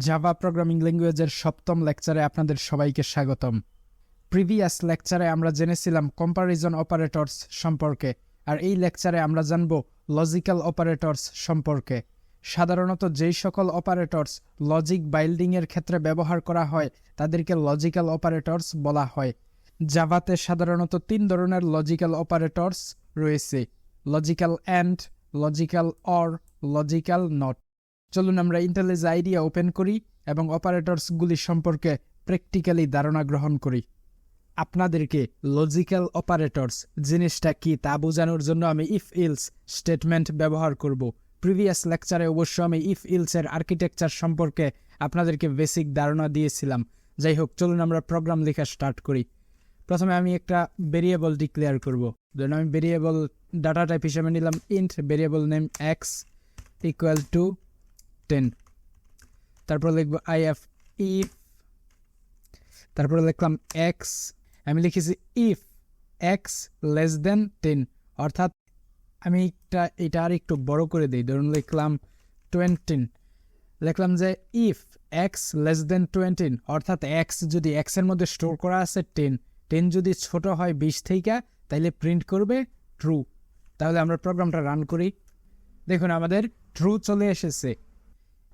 Java programming ল্যাঙ্গুয়েজের সপ্তম লেকচারে আপনাদের সবাইকে স্বাগতম। প্রিভিয়াস লেকচারে আমরা জেনেছিলাম কম্পারিজন অপারেটরস সম্পর্কে, আর এই লেকচারে আমরা জানব লজিক্যাল অপারেটরস সম্পর্কে। সাধারণত যেই সকল অপারেটরস লজিক বাইন্ডিংয়ের ক্ষেত্রে ব্যবহার করা হয় তাদেরকে লজিক্যাল অপারেটরস বলা হয়। জাভাতে সাধারণত 3 ধরনের লজিক্যাল অপারেটরস রয়েছে: logical and, logical or, logical not. চলুন আমরা ইন্টেলিজ আইডিয়া ওপেন করি এবং অপারেটরসগুলি সম্পর্কে প্র্যাকটিক্যালি ধারণা গ্রহণ করি। আপনাদেরকে লজিক্যাল অপারেটরস জিনিসটা কি তা বোঝানোর জন্য আমি ইফ ইলস স্টেটমেন্ট ব্যবহার করব। প্রিভিয়াস লেকচারে অবশ্য আমি ইফ ইলসের আর্কিটেকচার সম্পর্কে আপনাদেরকে বেসিক ধারণা দিয়েছিলাম। যাই হোক, চলুন আমরা প্রোগ্রাম লেখা স্টার্ট করি। প্রথমে আমি একটা ভেরিয়েবল ডিক্লেয়ার করব। ধরুন আমি ভেরিয়েবল ডাটা টাইপ হিসেবে নিলাম int, variable name x equal to 10। তারপর লিখব আই এফ ইফ, তারপরে লিখলাম এক্স, আমি লিখেছি ইফ এক্স লেস দেন 10, অর্থাৎ আমি এটা আর একটু বড় করে দিই। ধরুন লিখলাম 20, লিখলাম যে ইফ এক্স লেস দেন 20, অর্থাৎ এক্স যদি এক্সের মধ্যে স্টোর করা আছে 10 যদি ছোট হয় 20 থেকে, তাইলে প্রিন্ট করবে ট্রু। তাহলে আমরা প্রোগ্রামটা রান করি। দেখুন আমাদের ট্রু চলে এসেছে।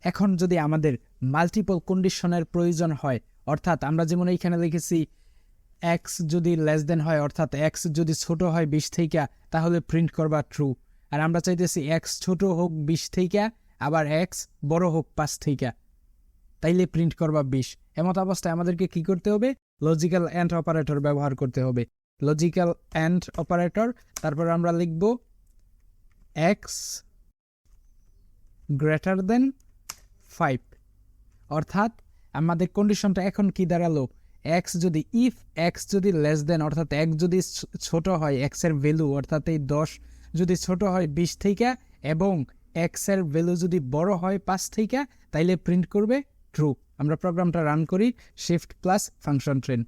এখন যদি আমাদের মাল্টিপল কন্ডিশনের প্রয়োজন হয়, অর্থাৎ আমরা যেমন এইখানে লিখেছি এক্স যদি লেস দেন হয়, অর্থাৎ এক্স যদি ছোট হয় 20 থেকে, তাহলে প্রিন্ট করবা ট্রু। আর আমরা চাইতেছি এক্স ছোট হোক 20 থেকে, আবার এক্স বড় হোক 5 থেকে, তাইলে প্রিন্ট করবা 20। এমত অবস্থায় আমাদেরকে কি করতে হবে? লজিক্যাল অ্যান্ড অপারেটর ব্যবহার করতে হবে। লজিক্যাল অ্যান্ড অপারেটর, তারপর আমরা লিখব এক্স গ্রেটার দেন 5, অর্থাৎ আমাদের কন্ডিশনটা এখন কি দাঁড়ালো? এক্স যদি ইফ এক্স যদি লেস দেন, অর্থাৎ এক্স যদি ছোট হয়, এক্সের ভ্যালু অর্থাৎ এই 10 যদি ছোট হয় 20 থেকে এবং এক্সের ভ্যালু যদি বড় হয় 5 থেকে, তাইলে প্রিন্ট করবে ট্রু। আমরা প্রোগ্রামটা রান করি, শিফট প্লাস ফাংশন ট্রেন।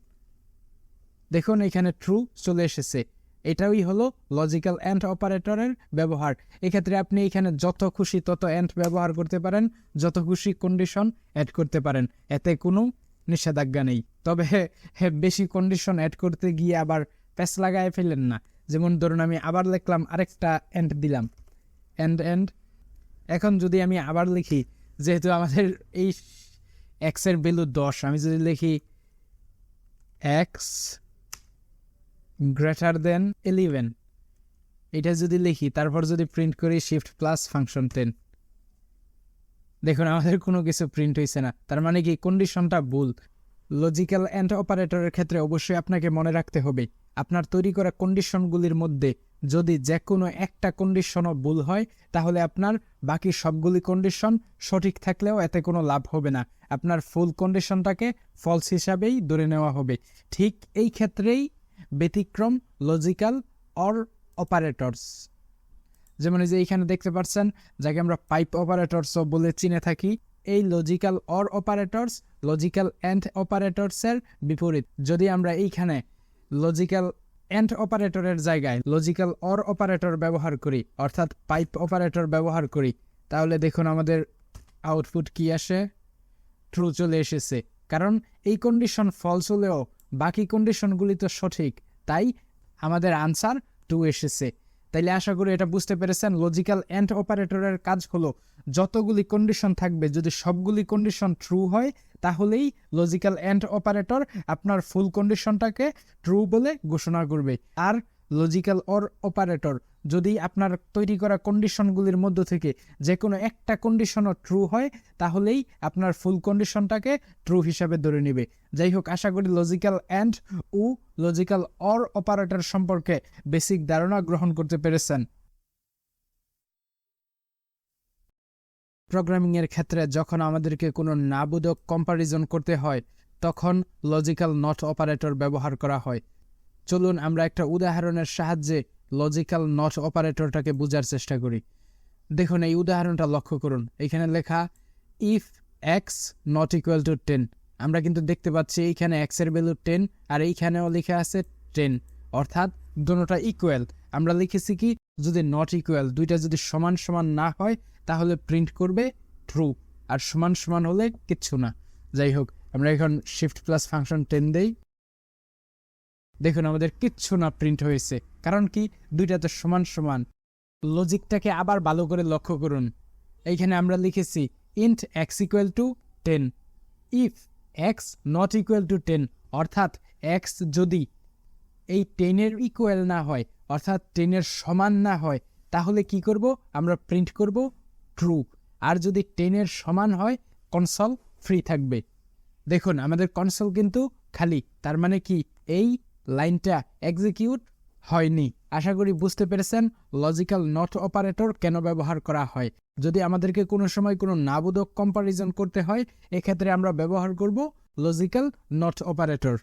দেখুন এখানে ট্রু চলে এসেছে। এটাই হলো লজিক্যাল অ্যান্ড অপারেটরের ব্যবহার। এক্ষেত্রে আপনি এখানে যত খুশি তত অ্যান্ড ব্যবহার করতে পারেন, যত খুশি কন্ডিশন অ্যাড করতে পারেন, এতে কোনো নিষেধাজ্ঞা নেই। তবে বেশি কন্ডিশন অ্যাড করতে গিয়ে আবার প্যাচ লাগায় ফেলেন না। যেমন ধরুন আমি আবার লিখলাম, আরেকটা অ্যান্ড দিলাম, অ্যান্ড। এখন যদি আমি আবার লিখি, যেহেতু আমাদের এই এক্সের ভ্যালু 10, আমি যদি লিখি এক্স গ্রেটার দেন 11, এটা যদি লিখি, তারপর যদি প্রিন্ট করি শিফট প্লাস ফাংশন 10, দেখুন আমাদের কোনো কিছু প্রিন্ট হয়েছে না। তার মানে কি কন্ডিশনটা ভুল। লজিক্যাল অ্যান্ড অপারেটরের ক্ষেত্রে অবশ্যই আপনাকে মনে রাখতে হবে, আপনার তৈরি করা কন্ডিশনগুলির মধ্যে যদি যে কোনো একটা কন্ডিশনও ভুল হয়, তাহলে আপনার বাকি সবগুলি কন্ডিশন সঠিক থাকলেও এতে কোনো লাভ হবে না। আপনার ফুল কন্ডিশনটাকে ফলস হিসাবেই ধরে নেওয়া হবে। ঠিক এই ক্ষেত্রেই ব্যতিক্রম লজিক্যাল অর অপারেটরস। যেমন এই যে এইখানে দেখতে পাচ্ছেন, যাকে আমরা পাইপ অপারেটরসও বলে চিনে থাকি। এই logical or operators logical and অপারেটরসের বিপরীত। যদি আমরা এইখানে লজিক্যাল অ্যান্ড অপারেটরের জায়গায় লজিক্যাল অর অপারেটর ব্যবহার করি, অর্থাৎ পাইপ অপারেটর ব্যবহার করি, তাহলে দেখুন আমাদের আউটপুট কি আসে? ট্রু চলে এসেছে। কারণ এই কন্ডিশন ফলস হলেও বাকি কন্ডিশনগুলি তো সঠিক, তাই আমাদের আনসার 2 এসেছে। তাইলে আশা করি এটা বুঝতে পেরেছেন। লজিক্যাল অ্যান্ড অপারেটরের কাজ হলো যতগুলি কন্ডিশন থাকবে, যদি সবগুলি কন্ডিশন ট্রু হয়, তাহলেই লজিক্যাল অ্যান্ড অপারেটর আপনার ফুল কন্ডিশনটাকে ট্রু বলে ঘোষণা করবে। আর লজিক্যাল অর অপারেটর যদি আপনার তৈরি করা কন্ডিশনগুলির মধ্য থেকে যে কোনো একটা কন্ডিশনও ট্রু হয়, তাহলেই আপনার ফুল কন্ডিশনটাকে ট্রু হিসাবে ধরে নেবে। যাই হোক, আশা করি লজিক্যাল অ্যান্ড ও লজিক্যাল অর অপারেটর সম্পর্কে বেসিক ধারণা গ্রহণ করতে পেরেছেন। প্রোগ্রামিংয়ের ক্ষেত্রে যখন আমাদেরকে কোনো নাবোধক কম্পারিজন করতে হয়, তখন লজিক্যাল নট অপারেটর ব্যবহার করা হয়। চলুন আমরা একটা উদাহরণের সাহায্যে লজিক্যাল নট অপারেটরটাকে বোঝার চেষ্টা করি। দেখুন এই উদাহরণটা লক্ষ্য করুন। এখানে লেখা if x not equal to 10। আমরা কিন্তু দেখতে পাচ্ছি এইখানে এক্সের ভ্যালু 10 আর এইখানেও লেখা আছে 10, অর্থাৎ দুটোটা ইকুয়াল। আমরা লিখেছি কি, যদি নট ইকুয়াল, দুইটা যদি সমান সমান না হয়, তাহলে প্রিন্ট করবে ট্রু। আর সমান সমান হলে কিচ্ছু না। যাই হোক, আমরা এখন শিফট প্লাস ফাংশন 10 দেই। দেখুন আমাদের কিচ্ছু না প্রিন্ট হয়েছে, কারণ কি দুইটা তো সমান সমান। লজিকটাকে আবার ভালো করে লক্ষ্য করুন। এইখানে আমরা লিখেছি int x equal to 10, if x not equal to 10, অর্থাৎ এক্স যদি এই 10-এর ইকুয়াল না হয়, অর্থাৎ 10-এর সমান না হয়, তাহলে কি করব, আমরা প্রিন্ট করব ট্রু। আর যদি 10-এর সমান হয়, কনসোল ফ্রি থাকবে। দেখুন আমাদের কনসোল কিন্তু খালি, তার মানে কি এই লাইনটা এক্সিকিউট হয়নি। আশা করি বুঝতে পেরেছেন লজিক্যাল নট অপারেটর কেন ব্যবহার করা হয়। যদি আমাদেরকে কোনো সময় কোনো নাবোধক কম্পারিজন করতে হয়, এক্ষেত্রে আমরা ব্যবহার করব লজিক্যাল নট অপারেটর।